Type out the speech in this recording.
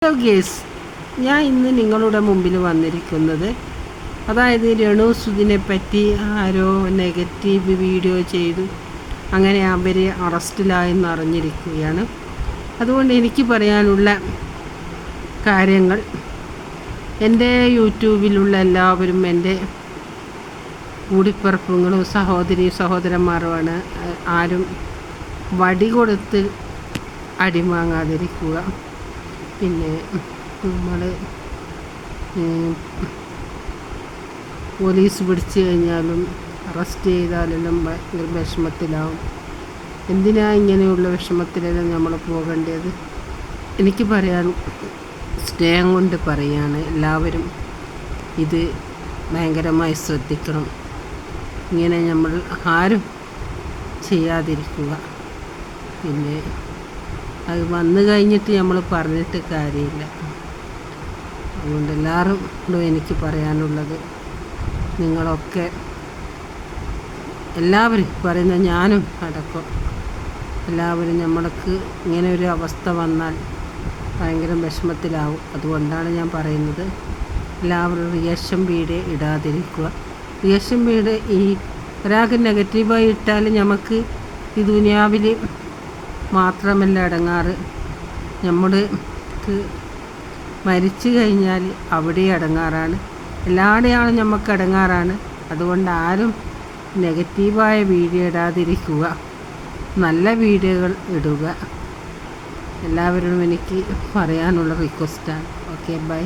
Hello guys, ഞാൻ ഇന്ന് നിങ്ങളുടെ മുമ്പിൽ വന്നിരിക്കുന്നത് അതായത് രേണു സുധിനെ പറ്റി ആരോ നെഗറ്റീവ് വീഡിയോ ചെയ്തു അങ്ങനെ അവർ അറസ്റ്റിലായെന്ന് അറിഞ്ഞിരിക്കുകയാണ്. അതുകൊണ്ട് എനിക്ക് പറയാനുള്ള കാര്യങ്ങൾ, എൻ്റെ യൂട്യൂബിലുള്ള എല്ലാവരും എൻ്റെ കൂടിപ്പിറപ്പുകളും സഹോദരന്മാരുമാണ്. ആരും വടി കൊടുത്ത് അടിവാങ്ങാതിരിക്കുക. പിന്നെ നമ്മൾ പോലീസ് പിടിച്ചു കഴിഞ്ഞാലും അറസ്റ്റ് ചെയ്താലെല്ലാം ഭയങ്കര വിഷമത്തിലാവും. എന്തിനാ ഇങ്ങനെയുള്ള വിഷമത്തിലെല്ലാം നമ്മൾ പോകേണ്ടത്? എനിക്ക് പറയാൻ സ്നേഹം കൊണ്ട് പറയാണ്, എല്ലാവരും ഇത് ഭയങ്കരമായി ശ്രദ്ധിക്കണം. ഇങ്ങനെ നമ്മൾ ആരും ചെയ്യാതിരിക്കുക. പിന്നെ അത് വന്നു കഴിഞ്ഞിട്ട് നമ്മൾ പറഞ്ഞിട്ട് കാര്യമില്ല. അതുകൊണ്ട് എല്ലാവരോടും എനിക്ക് പറയാനുള്ളത്, നിങ്ങളൊക്കെ എല്ലാവരും പറയുന്ന ഞാനും അടക്കം എല്ലാവരും നമ്മൾക്ക് ഇങ്ങനെ ഒരു അവസ്ഥ വന്നാൽ ഭയങ്കര വിഷമത്തിലാവും. അതുകൊണ്ടാണ് ഞാൻ പറയുന്നത്, എല്ലാവരും റിയാക്ഷൻ വീഡിയോ ഇടാതിരിക്കുക. റിയാക്ഷൻ വീഡിയോ ഈ ഒരാൾക്ക് നെഗറ്റീവായി ഇട്ടാൽ നമുക്ക് ഈ ദുനിയാവിൽ മാത്രമല്ല അടങ്ങാറ്, നമ്മൾക്ക് മരിച്ചു കഴിഞ്ഞാൽ അവിടെ അടങ്ങാറാണ്. എല്ലാവരുടെയാണ് നമുക്ക് അടങ്ങാറാണ്. അതുകൊണ്ട് ആരും നെഗറ്റീവായ വീഡിയോ ഇടാതിരിക്കുക, നല്ല വീഡിയോകൾ ഇടുക. എല്ലാവരോടും എനിക്ക് പറയാനുള്ള റിക്വസ്റ്റാണ്. Okay, by.